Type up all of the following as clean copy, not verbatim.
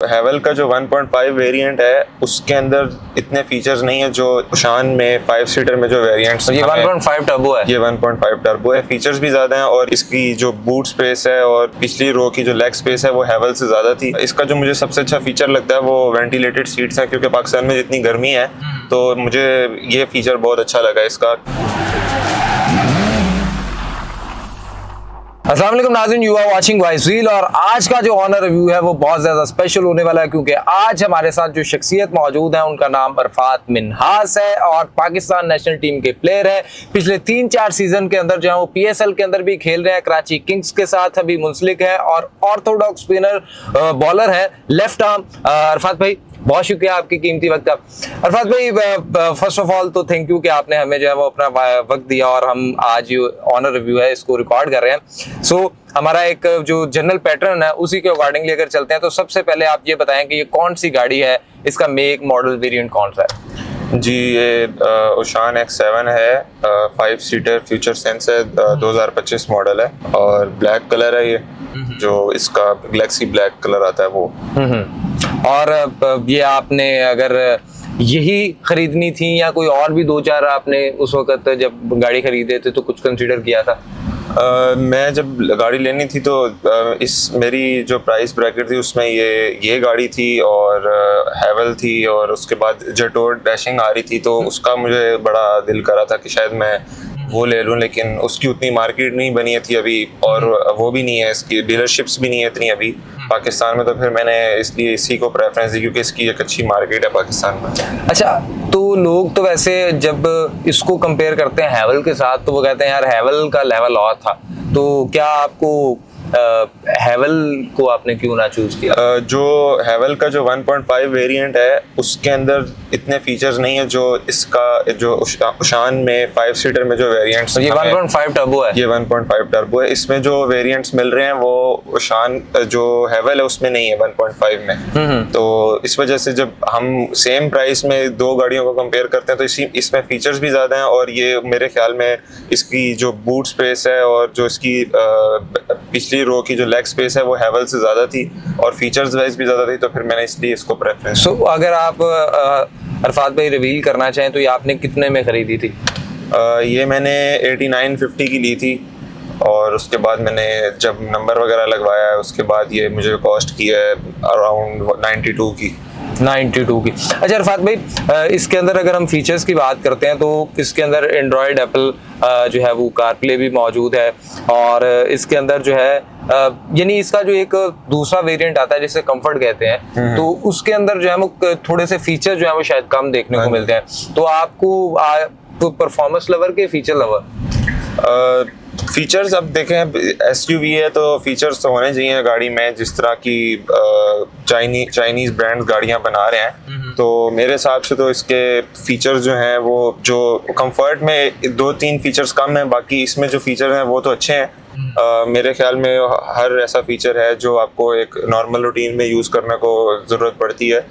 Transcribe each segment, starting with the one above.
हैवल का जो 1.5 वेरिएंट है उसके अंदर इतने फीचर्स नहीं है जो शान में 5 सीटर में जो वेरिएंट्स। ये 1.5 टर्बो है। ये 1.5 टर्बो है। फीचर्स भी ज्यादा हैं और इसकी जो बूट स्पेस है और पिछली रो की जो लेग स्पेस है वो हैवल से ज्यादा थी। इसका जो मुझे सबसे अच्छा फीचर लगता है वो वेंटिलेटेड सीट्स हैं, क्योंकि पाकिस्तान में जितनी गर्मी है तो मुझे ये फीचर बहुत अच्छा लगा इसका। अस्सलाम वालेकुम नाज़रीन, you are watching voice wheel और आज का जो ऑनर रिव्यू है वो बहुत ज़्यादा स्पेशल होने वाला है क्योंकि आज हमारे साथ जो शख्सियत मौजूद है उनका नाम अरफात मिन्हास है और पाकिस्तान नेशनल टीम के प्लेयर है। पिछले 3-4 सीजन के अंदर जो है वो PSL के अंदर भी खेल रहे हैं, कराची किंग्स के साथ अभी मुंसलिक है और ऑर्थोडॉक्स स्पिनर बॉलर है, लेफ्ट आर्म। अरफात भाई बहुत शुक्रिया आपकी कीमती वक्त का। अरफात भाई फर्स्ट ऑफ ऑल तो थैंक यू कि आपने हमें जो है वो अपना वक्त दिया और हम आज ऑनर रिव्यू है इसको रिकॉर्ड कर रहे हैं। सो हमारा एक जो जनरल पैटर्न है उसी के अकॉर्डिंगली अगर चलते हैं तो सबसे पहले आप ये बताएं कि ये कौन सी गाड़ी है, इसका मेक मॉडल वेरिएंट कौन सा है? जी ये ओशान X7 है, 5 सीटर फ्यूचर सेंस है, 2025 मॉडल है और ब्लैक कलर है। ये जो इसका गैलेक्सी ब्लैक कलर आता है वो। और ये आपने अगर यही खरीदनी थी या कोई और भी 2-4 आपने उस वक्त जब गाड़ी खरीदे थे तो कुछ कंसीडर किया था? मैं जब गाड़ी लेनी थी तो इस मेरी जो प्राइस ब्रैकेट थी उसमें ये गाड़ी थी और हैवल थी और उसके बाद जेटोर डैशिंग आ रही थी, तो उसका मुझे बड़ा दिल करा था कि शायद मैं वो ले लूं, लेकिन उसकी उतनी मार्केट नहीं बनी थी अभी और वो भी नहीं है, इसकी डीलरशिप्स भी नहीं है इतनी अभी पाकिस्तान में, तो फिर मैंने इसलिए इसी को प्रेफरेंस दी क्योंकि इसकी एक अच्छी मार्केट है पाकिस्तान में। अच्छा, तो लोग तो वैसे जब इसको कंपेयर करते हैं हैवल के साथ तो वो कहते हैं यार हैवल का लेवल और था, तो क्या आपको हैवल को आपने क्यों ना चूज किया? जो हैवल का जो 1.5 वेरिएंट है उसके अंदर इतने फीचर्स नहीं है जो इसका जो शान में 5 सीटर में जो वेरिएंट्स। ये 1.5 टर्बो है। ये 1.5 टर्बो है। इसमें जो वेरिएंट्स मिल रहे हैं वो शान जो हैवल है उसमें नहीं है 1.5 में। तो इस वजह से जब हम सेम प्राइस में दो गाड़ियों को कंपेयर करते हैं तो इसमें फीचर्स भी ज्यादा हैं और ये मेरे ख्याल में इसकी जो बूट स्पेस है और जो इसकी पिछली रो की जो लेग स्पेस है वो हैवल से ज्यादा थी और फीचर्स वाइज भी ज्यादा थी, तो फिर मैंने इसलिए इसको प्रेफरेंस। सो अगर आप अरफात भाई रिवील करना चाहें तो ये आपने कितने में खरीदी थी? ये मैंने 8950 की ली थी और उसके बाद मैंने जब नंबर वगैरह लगवाया है उसके बाद ये मुझे कॉस्ट की है अराउंड 92 की। अच्छा अरफात भाई, इसके अंदर अगर हम फीचर्स की बात करते हैं तो इसके अंदर एंड्रॉयड एप्पल जो है वो कारप्ले भी मौजूद है और इसके अंदर जो है यानी इसका जो एक दूसरा वेरिएंट आता है जिसे कंफर्ट कहते हैं तो उसके अंदर जो है वो थोड़े से फीचर जो है वो शायद कम देखने को मिलते हैं। तो आपको परफॉर्मेंस लवर के फीचर लवर फीचर्स अब देखें SUV है तो फीचर्स तो होने चाहिए गाड़ी में, जिस तरह की चाइनीज ब्रांड्स गाड़ियां बना रहे हैं तो मेरे हिसाब से तो इसके फीचर्स जो हैं वो जो कंफर्ट में 2-3 फीचर्स कम हैं, बाकी इसमें जो फीचर हैं वो तो अच्छे हैं। मेरे ख्याल में हर ऐसा फीचर है जो आपको एक नॉर्मल रूटीन में यूज़ करने को ज़रूरत पड़ती है।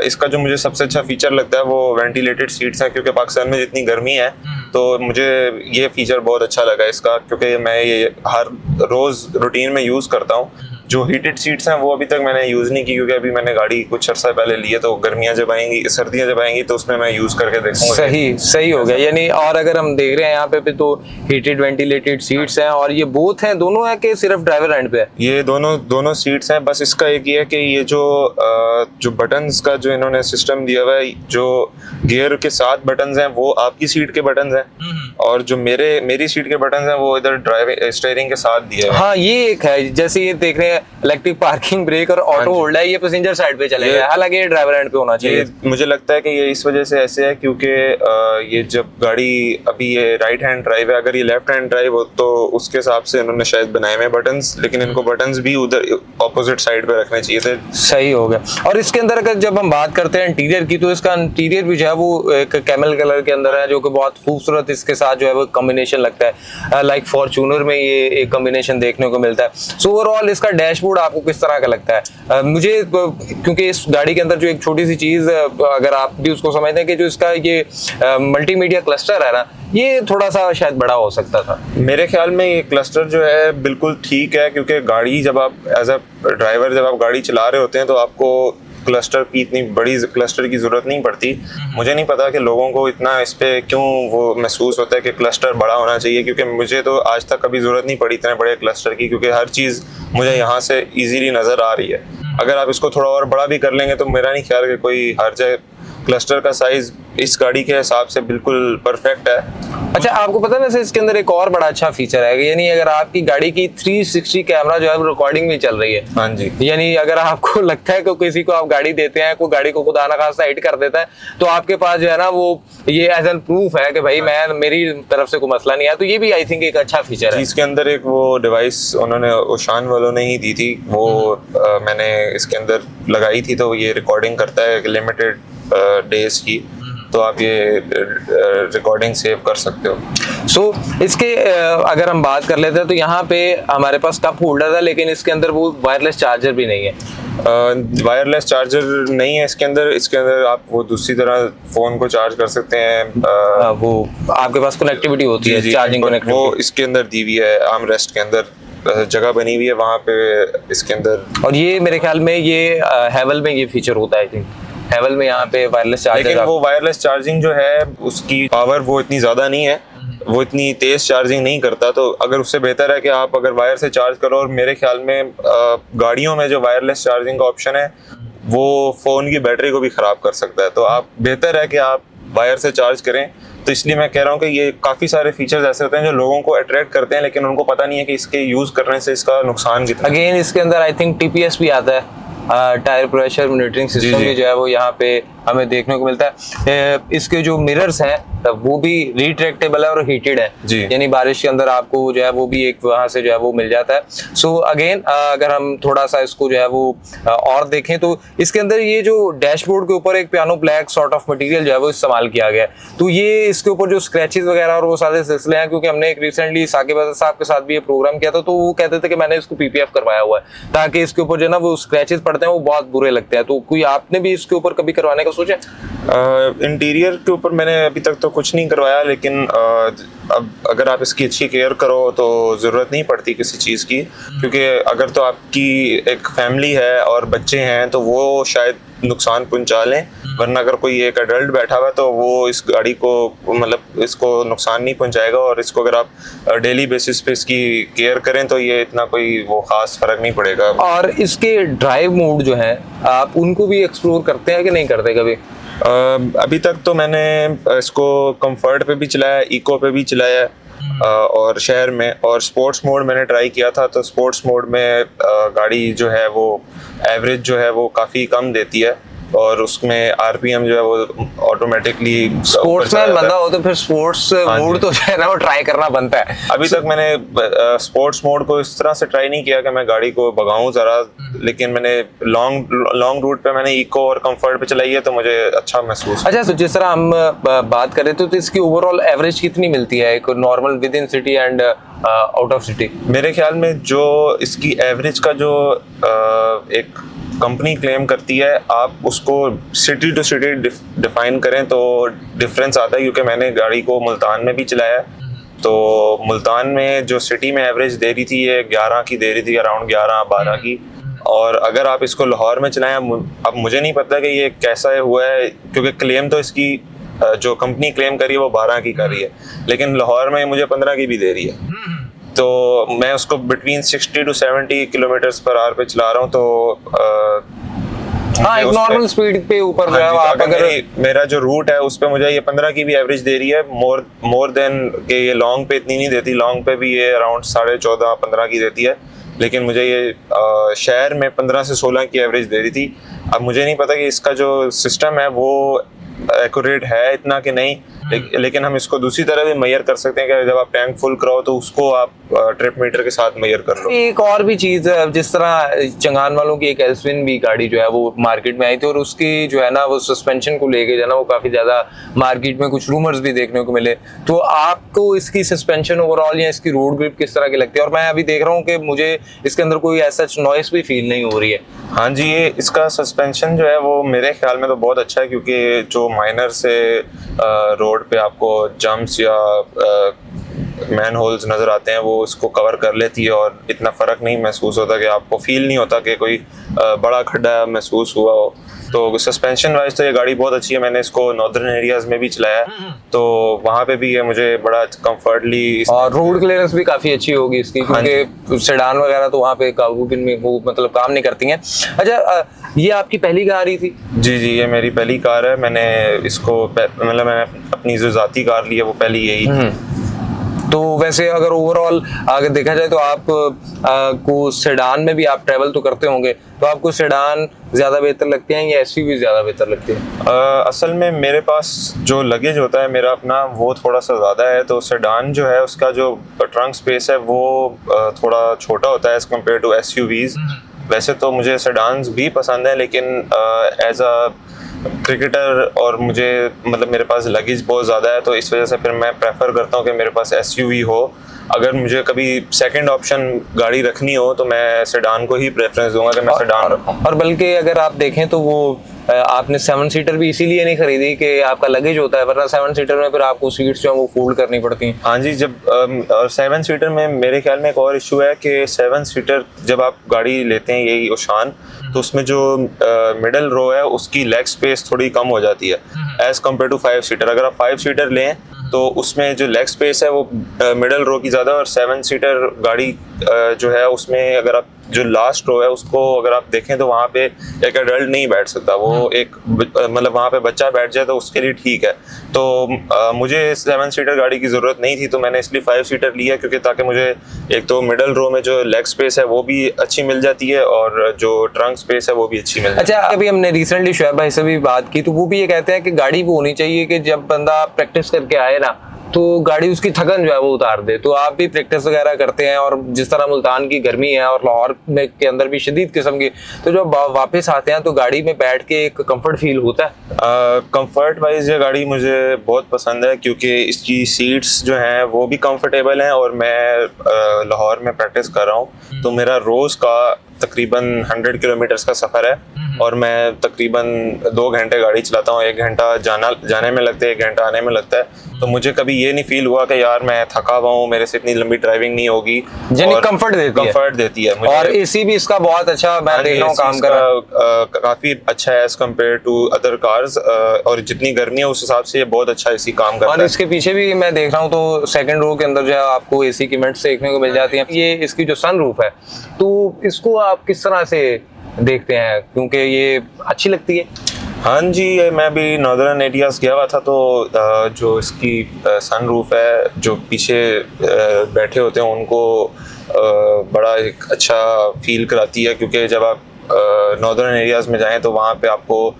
इसका जो मुझे सबसे अच्छा फीचर लगता है वो वेंटिलेटेड सीट्स हैं, क्योंकि पाकिस्तान में जितनी गर्मी है तो मुझे ये फीचर बहुत अच्छा लगा इसका, क्योंकि मैं ये हर रोज़ रूटीन में यूज़ करता हूँ। जो हीटेड सीट्स हैं वो अभी तक मैंने यूज़ नहीं की क्योंकि अभी मैंने गाड़ी कुछ अर्सा पहले ली है, तो गर्मियाँ जब आएंगी सर्दियाँ जब आएंगी तो उसमें मैं यूज़ करके देखूंगा। सही हो गया। यानी और अगर हम देख रहे हैं यहाँ पे तो हीटेड वेंटिलेटेड सीट्स हैं और ये बोथ हैं, दोनों है कि सिर्फ ड्राइवर एंड पे है? ये दोनों सीट्स हैं। बस इसका एक ये है कि ये जो बटन्स का जो इन्होंने सिस्टम दिया हुआ है, जो गियर के 7 बटन्स हैं वो आपकी सीट के बटन्स हैं और जो मेरी सीट के बटन्स हैं वो इधर ड्राइविंग स्टीयरिंग के साथ दिया है। हाँ, ये एक है, जैसे ये देख रहे हैं इलेक्ट्रिक पार्किंग ब्रेक और ऑटो होल्ड है, ये पैसेंजर साइड पे चलेगा, हालांकि ये ड्राइवर एंड पे होना चाहिए। मुझे लगता है कि ये इस वजह से ऐसे है क्योंकि ये जब गाड़ी अभी ये राइट हैंड ड्राइव है, अगर ये लेफ्ट हैंड ड्राइव हो तो उसके हिसाब से इन्होंने शायद बनाए हुए बटन्स, लेकिन इनको बटन्स भी उधर ऑपोजिट साइड पे रखने चाहिए थे। सही हो गया। और इसके अंदर अगर जब हम बात करते हैं इंटीरियर की तो इसका इंटीरियर भी जो है वो एक कैमल कलर के अंदर है जो कि बहुत खूबसूरत इसके साथ जो है वो कॉम्बिनेशन लगता है। लाइक फॉर्च्यूनर में ये एक कॉम्बिनेशन देखने को मिलता है। सो ओवरऑल इसका डैशबोर्ड आपको किस तरह का लगता है? मुझे क्योंकि इस गाड़ी के अंदर जो एक छोटी सी चीज, अगर आप भी उसको समझते हैं कि जो इसका ये मल्टीमीडिया क्लस्टर है ना, ये थोड़ा सा शायद बड़ा हो सकता था। मेरे ख्याल में ये क्लस्टर जो है बिल्कुल ठीक है, क्योंकि गाड़ी जब आप एज अ ड्राइवर जब आप गाड़ी चला रहे होते हैं तो आपको क्लस्टर की इतनी बड़ी क्लस्टर की ज़रूरत नहीं पड़ती। मुझे नहीं पता कि लोगों को इतना इस पे क्यों वो महसूस होता है कि क्लस्टर बड़ा होना चाहिए, क्योंकि मुझे तो आज तक कभी ज़रूरत नहीं पड़ी इतने बड़े क्लस्टर की, क्योंकि हर चीज़ मुझे यहाँ से इजीली नज़र आ रही है। अगर आप इसको थोड़ा और बड़ा भी कर लेंगे तो मेरा नहीं ख्याल कि कोई हर्ज है। क्लस्टर का साइज इस गाड़ी के हिसाब से बिल्कुल परफेक्ट है। अच्छा, आपको पता है वैसे इसके अंदर एक और बड़ा अच्छा फीचर है, यानी अगर आपकी गाड़ी की 360 कैमरा जो है रिकॉर्डिंग भी चल रही है। हाँ जी। यानी अगर आपको लगता है कि किसी को आप गाड़ी देते हैं, कोई गाड़ी को खुदा ना खास्ता हिट कर देता है, तो आपके पास जो है ना वो ये एज एन प्रूफ है कि भाई मैं मेरी तरफ से कोई मसला नहीं है। तो ये भी आई थिंक एक अच्छा फीचर है। इसके अंदर एक वो डिवाइस उन्होंने ओशान वालों ने ही दी थी, वो मैंने इसके अंदर लगाई थी, तो ये रिकॉर्डिंग करता है लिमिटेड डेज की, तो आप ये रिकॉर्डिंग सेव कर सकते हो। सो इसके अगर हम बात कर लेते हैं तो यहाँ पे हमारे पास कप होल्डर है, लेकिन इसके अंदर वो वायरलेस चार्जर भी नहीं है। वायरलेस चार्जर नहीं है इसके अंदर आप वो दूसरी तरह फोन को चार्ज कर सकते हैं। वो आपके पास कनेक्टिविटी होती है, चार्जिंग कनेक्टिविटी, वो इसके अंदर दी हुई है। आर्म रेस्ट के अंदर जगह बनी हुई है वहाँ पे इसके अंदर। और ये मेरे ख्याल में ये हेवल में ये फीचर होता है, आई थिंक हेवल में यहाँ पे वायरलेस चार्जर। लेकिन वो वायरलेस चार्जिंग जो है उसकी पावर वो इतनी ज़्यादा नहीं है, वो इतनी तेज चार्जिंग नहीं करता। तो अगर उससे बेहतर है कि आप अगर वायर से चार्ज करो, और मेरे ख्याल में गाड़ियों में जो वायरलेस चार्जिंग का ऑप्शन है वो फ़ोन की बैटरी को भी ख़राब कर सकता है। तो आप बेहतर है कि आप वायर से चार्ज करें। तो इसलिए मैं कह रहा हूँ कि ये काफ़ी सारे फीचर्स ऐसे होते हैं जो लोगों को अट्रैक्ट करते हैं, लेकिन उनको पता नहीं है कि इसके यूज़ करने से इसका नुकसान कितना। अगेन इसके अंदर आई थिंक TPS भी आता है, टायर प्रेशर मॉनिटरिंग सिस्टम भी जो है वो यहाँ पे हमें देखने को मिलता है। इसके जो मिरर्स हैं वो भी रिट्रैक्टेबल है और हीटेड है, यानी बारिश के अंदर आपको जो है वो भी एक वहां से जो है वो मिल जाता है। सो अगेन अगर हम थोड़ा सा इसको जो है वो और देखें तो इसके अंदर ये जो डैशबोर्ड के ऊपर एक piano black sort of material जो है वो इस्तेमाल किया गया है। तो ये इसके ऊपर जो स्क्रैचेस वगैरह और वो सारे सिलसिले हैं, क्योंकि हमने एक रिसेंटली साकिब साहब के साथ भी ये प्रोग्राम किया था, तो वो कहते थे कि मैंने इसको PPF करवाया हुआ है ताकि इसके ऊपर जो है ना वो स्क्रैचेस पड़ते हैं वो बहुत बुरे लगते हैं। तो कोई आपने भी इसके ऊपर कभी करवाने का सोचा? इंटीरियर के ऊपर मैंने अभी तक तो कुछ नहीं करवाया, लेकिन अब अगर आप इसकी अच्छी केयर करो तो ज़रूरत नहीं पड़ती किसी चीज़ की, क्योंकि अगर तो आपकी एक फैमिली है और बच्चे हैं तो वो शायद नुकसान पहुंचा लें, वरना अगर कोई एक एडल्ट बैठा हुआ है तो वो इस गाड़ी को मतलब इसको नुकसान नहीं पहुंचाएगा। और इसको अगर आप डेली बेसिस पे इसकी केयर करें तो ये इतना कोई वो खास फर्क नहीं पड़ेगा। और इसके ड्राइव मोड जो है आप उनको भी एक्सप्लोर करते हैं कि नहीं करते कभी? अभी तक तो मैंने इसको कंफर्ट पे भी चलाया, इको पे भी चलाया, और शहर में, और स्पोर्ट्स मोड मैंने ट्राई किया था। तो स्पोर्ट्स मोड में गाड़ी जो है वो एवरेज जो है वो काफ़ी कम देती है, और उसमें RPM जो है वो ऑटोमेटिकली स्पोर्ट्समैन बंदा हो तो फिर स्पोर्ट्स मोड तो जो है ना वो ट्राई करना बनता है। अभी तक मैंने स्पोर्ट्स मोड को इस तरह से ट्राई नहीं किया कि मैं गाड़ी को भगाऊं ज़रा, लेकिन मैंने लॉन्ग रूट पे मैंने इको और कंफर्ट पे चलाई है तो मुझे अच्छा महसूस। अच्छा, तो जिस तरह हम बात करें तो इसकी ओवरऑल एवरेज कितनी मिलती है एक normal with in city and out of city? मेरे ख्याल में जो इसकी एवरेज का जो एक कंपनी क्लेम करती है, आप उसको सिटी टू सिटी डिफाइन करें तो डिफरेंस आता है, क्योंकि मैंने गाड़ी को मुल्तान में भी चलाया। तो मुल्तान में जो सिटी में एवरेज दे रही थी ये 11 की दे रही थी, अराउंड 11-12 की। और अगर आप इसको लाहौर में चलाएं, अब मुझे नहीं पता कि ये कैसा हुआ है, क्योंकि क्लेम तो इसकी जो कंपनी क्लेम करी है वो 12 की कर रही है, लेकिन लाहौर में मुझे 15 की भी दे रही है। तो मैं उसको between 60 to 70 kilometres per hour पे चला रहा हूँ। तो हाँ, एक नॉर्मल स्पीड पे ऊपर जो है आप अगर मेरा जो रूट है उस पे मुझे ये 15 की भी एवरेज दे रही है, मोर देन के ये लॉन्ग पे इतनी नहीं देती। लॉन्ग पे भी ये अराउंड 14.5-15 की देती है, लेकिन मुझे ये शहर में 15 से 16 की एवरेज दे रही थी। अब मुझे नहीं पता कि इसका जो सिस्टम है वो एक्यूरेट है इतना कि नहीं, लेकिन हम इसको दूसरी तरह भी मेजर कर सकते हैं कि जब आप टैंक फुल कराओ तो उसको आप ट्रिप मीटर के साथ मेजर कर लो। एक और भी चीज है, जिस तरह चंगान वालों की एक एल्सविन भी गाड़ी जो है वो मार्केट में आई थी और उसकी जो है ना वो सस्पेंशन को लेके जो है ना वो काफी ज्यादा मार्केट में कुछ रूमर्स भी देखने को मिले। तो आपको इसकी सस्पेंशन ओवरऑल या इसकी रोड ग्रिप किस तरह की लगती है? और मैं अभी देख रहा हूँ कि मुझे इसके अंदर कोई ऐसा नॉइस भी फील नहीं हो रही है। हाँ जी, ये इसका सस्पेंशन जो है वो मेरे ख्याल में तो बहुत अच्छा है, क्योंकि जो माइनर से रोड पे आपको जंप्स या मैन होल्स नज़र आते हैं वो इसको कवर कर लेती है और इतना फ़र्क नहीं महसूस होता कि आपको फील नहीं होता कि कोई बड़ा खड्डा महसूस हुआ हो। तो सस्पेंशन वाइज तो ये गाड़ी बहुत अच्छी है। मैंने इसको नॉर्दर्न एरियाज में भी चलाया तो वहाँ पे भी ये मुझे बड़ा कंफर्टली, और रोड क्लियरेंस भी काफ़ी अच्छी होगी इसकी, क्योंकि सेडान वगैरह तो वहाँ पे काबूबिन में वो मतलब काम नहीं करती हैं। अच्छा, ये आपकी पहली कार ही थी? जी जी, ये मेरी पहली कार है। मैंने इसको मतलब मैंने अपनी जो ज़ाती कार ली है वो पहली यही थी। तो वैसे अगर ओवरऑल अगर देखा जाए तो आप को सेडान में भी आप ट्रैवल तो करते होंगे, तो आपको सेडान ज़्यादा बेहतर लगते हैं या एसयूवी ज़्यादा बेहतर लगती है? असल में मेरे पास जो लगेज होता है मेरा अपना वो थोड़ा सा ज़्यादा है, तो सेडान जो है उसका जो ट्रंक स्पेस है वो थोड़ा छोटा होता है एज़ कम्पेयर टू एसयूवीज़। वैसे तो मुझे सेडान्स भी पसंद है, लेकिन एज अ क्रिकेटर और मुझे मतलब मेरे पास लगेज बहुत ज़्यादा है, तो इस वजह से फिर मैं प्रेफर करता हूँ कि मेरे पास एसयूवी हो। अगर मुझे कभी सेकंड ऑप्शन गाड़ी रखनी हो तो मैं सेडान को ही प्रेफरेंस दूंगा कि मैं सेडान रखूँ। और बल्कि अगर आप देखें तो वो आपने 7 सीटर भी इसीलिए नहीं खरीदी कि आपका लगेज होता है, वरना 7 सीटर में फिर आपको सीट्स जो है वो फोल्ड करनी पड़ती हैं। हाँ जी, जब 7 सीटर में मेरे ख्याल में एक और इशू है कि 7 सीटर जब आप गाड़ी लेते हैं यही ओशान, तो उसमें जो मिडल रो है उसकी लेग स्पेस थोड़ी कम हो जाती है एज कम्पेयर टू 5 सीटर। अगर आप 5 सीटर लें तो उसमें जो लेग स्पेस है वो मिडल रो की ज़्यादा, और 7 सीटर गाड़ी जो है उसमें अगर आप जो लास्ट रो है उसको अगर आप देखें तो वहाँ पे एक एडल्ट नहीं बैठ सकता, वो एक मतलब वहाँ पे बच्चा बैठ जाए तो उसके लिए ठीक है। तो मुझे 7 सीटर गाड़ी की ज़रूरत नहीं थी, तो मैंने इसलिए 5 सीटर लिया, क्योंकि ताकि मुझे एक तो मिडल रो में जो लेग स्पेस है वो भी अच्छी मिल जाती है और जो ट्रंक स्पेस है वो भी अच्छी मिल जाती है। अच्छा, अभी हमने रिसेंटली शुएब भाई से भी बात की तो वो भी ये कहते हैं कि गाड़ी वो होनी चाहिए कि जब बंदा प्रैक्टिस करके आए ना तो गाड़ी उसकी थकन जो है वो उतार दे। तो आप भी प्रैक्टिस वगैरह करते हैं, और जिस तरह मुल्तान की गर्मी है और लाहौर में के अंदर भी शदीद किस्म की, तो जब वापस आते हैं तो गाड़ी में बैठ के एक कंफर्ट फील होता है? कंफर्ट वाइज ये गाड़ी मुझे बहुत पसंद है, क्योंकि इसकी सीट्स जो हैं वो भी कंफर्टेबल हैं, और मैं लाहौर में प्रैक्टिस कर रहा हूँ तो मेरा रोज़ का तकरीबन 100 किलोमीटर्स का सफ़र है और मैं तकरीबन 2 घंटे गाड़ी चलाता हूँ। 1 घंटा जाने में लगता है, 1 घंटा आने में लगता है। तो मुझे कभी ये नहीं फील हुआ कि यार मैं थका हुआ हूँ, मेरे से इतनी लंबी ड्राइविंग नहीं होगी। कंफर्ट देती है मुझे। और एसी भी इसका बहुत अच्छा मैं देख रहा हूँ काम कर रहा है, काफ़ी अच्छा है as compare to other cars, और जितनी गर्मी है उस हिसाब से ये बहुत अच्छा एसी काम करता है। और इसके पीछे भी मैं देख रहा हूँ तो सेकंड रो के अंदर जो है आपको एसी की वेंट्स देखने को मिल जाती है। ये इसकी जो सनरूफ है तो इसको आप किस तरह से देखते हैं, क्योंकि ये अच्छी लगती है? हाँ जी, मैं भी नॉर्दर्न एरियाज गया हुआ था तो जो इसकी सनरूफ है जो पीछे बैठे होते हैं उनको बड़ा एक अच्छा फील कराती है, क्योंकि जब आप नॉर्दर्न एरियाज में जाएं तो वहाँ पे आपको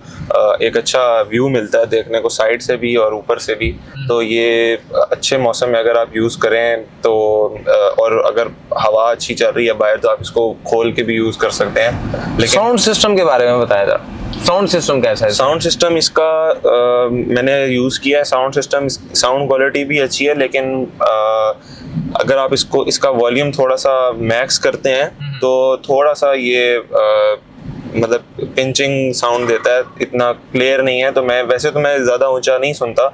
एक अच्छा व्यू मिलता है देखने को, साइड से भी और ऊपर से भी। तो ये अच्छे मौसम में अगर आप यूज़ करें तो और अगर हवा अच्छी चल रही है बाहर तो आप इसको खोल के भी यूज़ कर सकते हैं। लेकिन साउंड सिस्टम के बारे में बताया था, साउंड सिस्टम कैसा है? साउंड सिस्टम इसका मैंने यूज़ किया है। साउंड सिस्टम, साउंड क्वालिटी भी अच्छी है, लेकिन अगर आप इसका वॉल्यूम थोड़ा सा मैक्स करते हैं तो थोड़ा सा ये मतलब पिंचिंग साउंड देता है, इतना क्लियर नहीं है। तो मैं ज़्यादा ऊंचा नहीं सुनता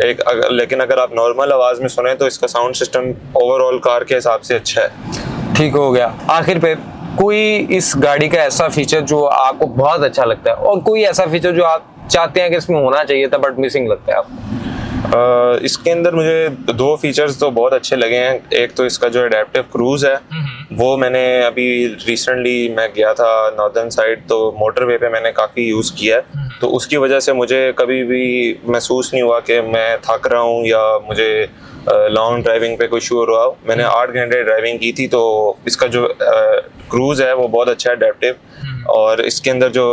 लेकिन अगर आप नॉर्मल आवाज़ में सुने तो इसका साउंड सिस्टम ओवरऑल कार के हिसाब से अच्छा है। ठीक हो गया। आखिर पे कोई इस गाड़ी का ऐसा फीचर जो आपको बहुत अच्छा लगता है और कोई ऐसा फीचर जो आप चाहते हैं कि इसमें होना चाहिए था बट मिसिंग लगता है आपको? इसके अंदर मुझे 2 फीचर्स तो बहुत अच्छे लगे हैं। एक तो इसका जो एडेप्टिव क्रूज है वो मैंने अभी रिसेंटली मैं गया था नॉर्दर्न साइड तो मोटरवे पे मैंने काफ़ी यूज़ किया है, तो उसकी वजह से मुझे कभी भी महसूस नहीं हुआ कि मैं थक रहा हूँ या मुझे लॉन्ग ड्राइविंग पे कोई इशू हो रहा हो। मैंने 8 घंटे ड्राइविंग की थी तो इसका जो क्रूज है वो बहुत अच्छा है एडेप्टिव, और इसके अंदर जो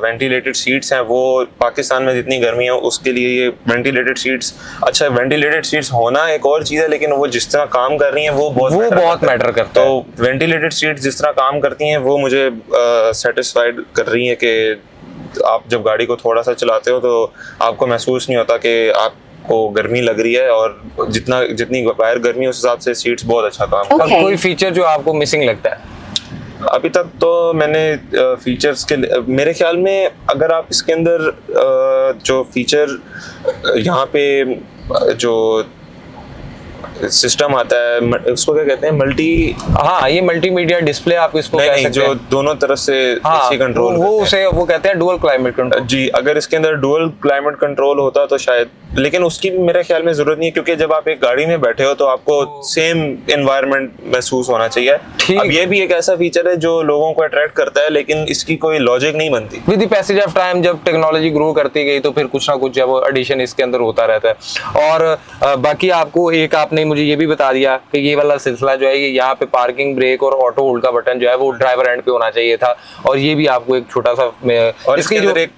वेंटिलेटेड सीट्स हैं वो पाकिस्तान में जितनी गर्मी है उसके लिए ये वेंटिलेटेड सीट्स, अच्छा वेंटिलेटेड सीट्स होना एक और चीज़ है, लेकिन वो जिस तरह काम कर रही हैं वो बहुत मैटर करता है। तो वेंटिलेटेड सीट्स जिस तरह काम करती हैं वो मुझे सेटिस्फाइड कर रही हैं कि आप जब गाड़ी को थोड़ा सा चलाते हो तो आपको महसूस नहीं होता कि आपको गर्मी लग रही है, और जितनी बाहर गर्मी है उस हिसाब से सीट्स बहुत अच्छा काम करती हैं। कोई फीचर जो आपको मिसिंग लगता है? अभी तक तो मैंने फीचर्स के मेरे ख्याल में अगर आप इसके अंदर जो फीचर यहाँ पे जो सिस्टम आता है उसको क्या कहते हैं, हाँ ये मल्टीमीडिया डिस्प्ले आप इसको कह सकते हैं, जो दोनों तरफ से एसी कंट्रोल वो कहते हैं डुअल क्लाइमेट कंट्रोल। जी, अगर इसके अंदर डुअल क्लाइमेट कंट्रोल होता तो शायद, लेकिन उसकी भी मेरे ख्याल में जरूरत नहीं है, क्योंकि जब आप एक गाड़ी में बैठे हो तो आपको सेम एनवायरनमेंट महसूस होना चाहिए। अब ये भी एक ऐसा फीचर है जो लोगों को अट्रैक्ट करता है, लेकिन इसकी कोई लॉजिक नहीं बनती। With the passage of time जब टेक्नोलॉजी ग्रो करती गई तो फिर कुछ ना कुछ जब एडिशन इसके अंदर होता रहता है। और बाकी आपको एक आपने मुझे ये भी बता दिया कि ये वाला सिलसिला जो है ये यहाँ पे पार्किंग ब्रेक और ऑटो होल्ड का बटन जो है वो ड्राइवर एंड पे होना चाहिए था, और ये भी आपको एक छोटा सा और इसके अंदर एक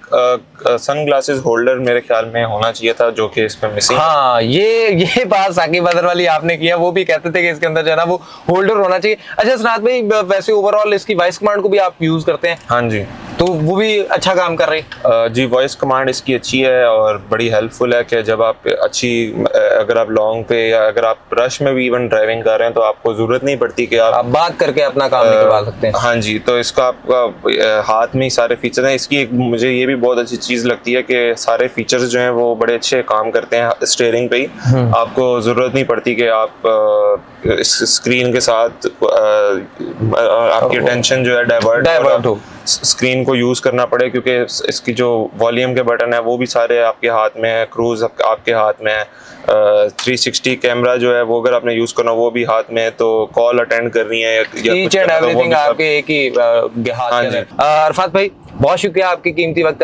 सन ग्लासेस होल्डर मेरे ख्याल में होना चाहिए था, जो कि इसमें मिसिंग। हाँ ये बात साकिब बदर वाली आपने किया, वो भी कहते थे कि इसके अंदर जो है ना वो होल्डर होना चाहिए। अच्छा सनात भाई, वैसे ओवरऑल इसकी वॉइस कमांड को भी आप यूज करते हैं? हाँ जी, तो वो भी अच्छा काम कर रही है? जी, वॉइस कमांड इसकी अच्छी है और बड़ी हेल्पफुल है कि जब आप अगर आप लॉन्ग पे या अगर आप रश में भी इवन ड्राइविंग कर रहे हैं तो आपको जरूरत नहीं पड़ती कि आप बात करके अपना काम निकलवा सकते हैं। हाँ जी, तो इसका आपका हाथ में ही सारे फीचर हैं। इसकी मुझे ये भी बहुत अच्छी चीज़ लगती है कि सारे फीचर्स जो हैं वो बड़े अच्छे काम करते हैं स्टीयरिंग पे ही। आपको ज़रूरत नहीं पड़ती कि आप इस स्क्रीन के साथ आपकी अटेंशन जो है डाइवर्ट हो, स्क्रीन को यूज करना पड़े, क्योंकि इसकी जो वॉल्यूम के बटन है वो भी सारे आपके हाथ में है, क्रूज आपके हाथ में है, 360 कैमरा जो है वो अगर आपने यूज करना वो भी हाथ में है, तो कॉल अटेंड करनी है ईच एंड एवरीथिंग आपके एक ही हाथ में है। अरफात भाई बहुत शुक्रिया आपकी कीमती वक्त